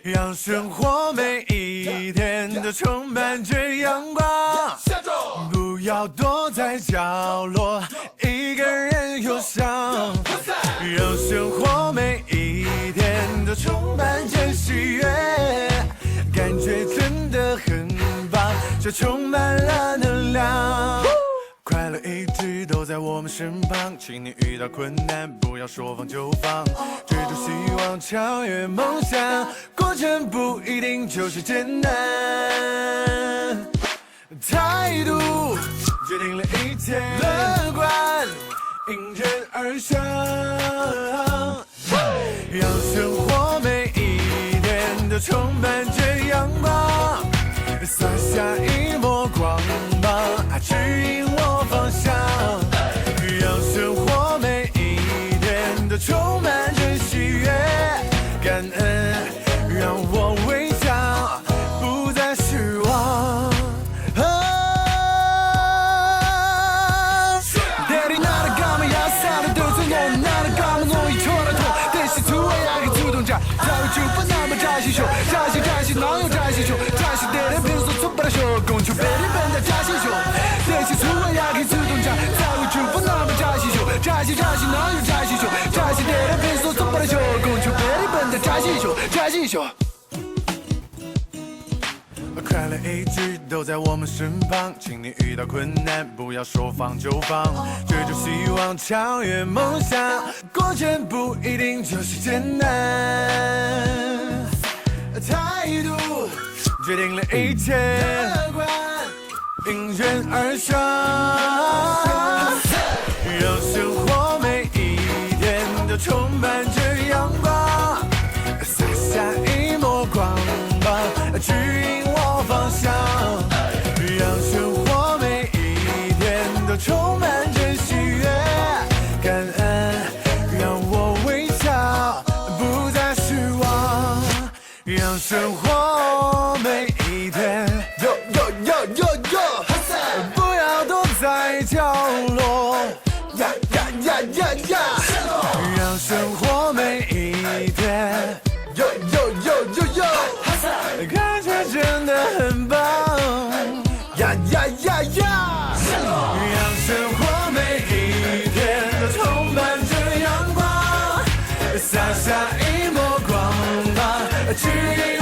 让生活每一天都充满着阳光。不要躲在角落，一个人忧伤。让生活每一天都充满着喜悦，感觉真的很棒，这充满了能量。快乐一直都在我们身旁，请你遇到困难不要说放就放，追逐希望，超越梦想，过程不一定就是艰难。态度决定了一切，乐观迎刃而上，让生活每一天都充满着阳光，洒下一抹光芒，指引我方向，让生活每一天都充满着喜悦，感恩让我微笑，不再失望。扎西秀，扎西扎西，哪有扎西秀？扎西带的平素出不了秀，供求别人本的扎西秀。这些出我也可以自动扎，才会出不那么扎西秀。扎西扎西，哪有扎西秀？扎西带的平素出不了秀，供求别人本的扎西秀，扎西秀。快乐一直都在我们身旁，请你遇到困难不要说放就放，追逐希望，超越梦想，过程不一定就是艰难。态度决定了一切，乐观迎刃而上，让生活每一天都充满着阳光，洒下一抹光芒，指引我方向，让生活每一天都充满着喜悦，感恩让我微笑，不再失望，让生活每一天不要躲在角落，让生活每一天感觉真的很棒，让生活每一天都充满着阳光，洒下一抹光芒，指引